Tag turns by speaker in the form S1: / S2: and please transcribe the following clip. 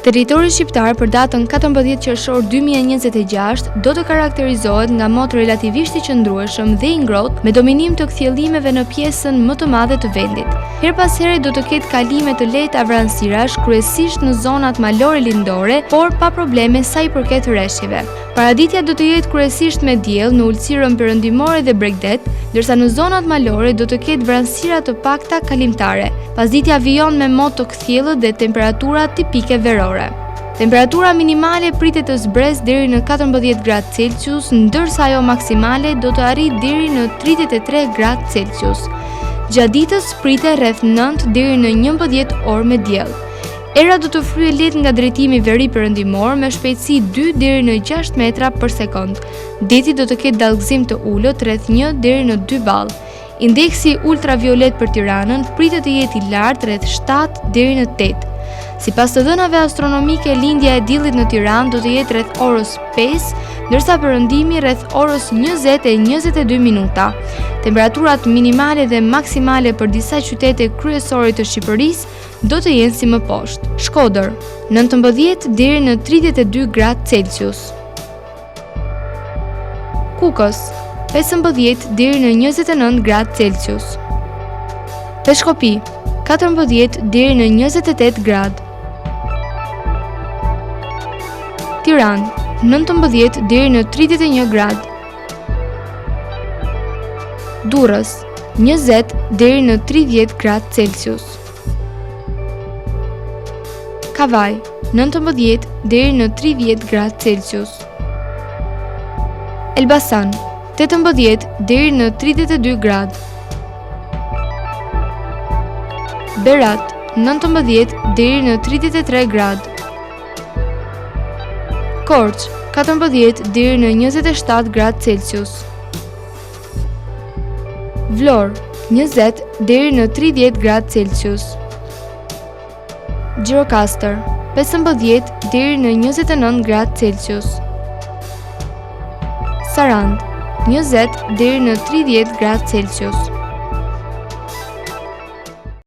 S1: Territori shqiptar për datën 14 qershor 2026 do të karakterizohet nga motë relativisht i qëndrueshëm dhe i ngrohtë me dominim të kthjellimeve në pjesën më të madhe të vendit. Her pas here do të ketë kalime të lehta vranësirash kryesisht në zonat malore lindore, por pa probleme sa i përket rreshjeve. Paraditja do të jetë kryesisht me diell në ulësirën perëndimore dhe Bregdet, ndërsa në zonat malore do të ketë vranësira të pakta kalimtare. Pasditja vijon me motë të kthjellët dhe temperatura tipike verore. Temperatura minimale pritet të zbresë deri në 14 gradë Celsius, ndërsa ajo maksimale do të arrijë deri në 33 gradë Celsius. Gjatë ditës pritet rreth 9 deri në 11 orë me diell. Era do të fryhej lehtë nga drejtimi veri perëndimor me shpejtësi 2 deri në 6 metra për sekond. Deti do të ketë dallgëzim të ulët rreth 1 deri në 2 ball. Indeksi ultraviolet për Tiranën pritet të jetë i lartë rreth 7 deri në 8. Sipas të dhënave astronomike, lindja e diellit në Tiranë do të jetë rreth orës 5, ndërsa perëndimi rreth orës 20:22 minuta. Temperaturat minimale dhe maksimale për disa qytete kryesore të Shqipërisë do të jenë si më poshtë. Shkodër, 19 deri në 32 gradë Celsius. Kukës, 15 deri në 29 gradë Celsius. Peshkopi, 14 deri në 28 gradë. Tiranë, 19 deri në 31 gradë. Durrës, 20 deri në 30 gradë Celsius. Kavaj, 19 deri në 30 gradë Celsius. Elbasan, 18 deri në 32 gradë. Berat, 19 deri në 33 gradë. Korç, 14 deri në 27 gradë Celsius. Vlorë, 20 deri në 30 gradë Celsius. Gjirokastër, 15 deri në 29 gradë Celsius. Sarandë, 20 deri në 30 gradë Celsius.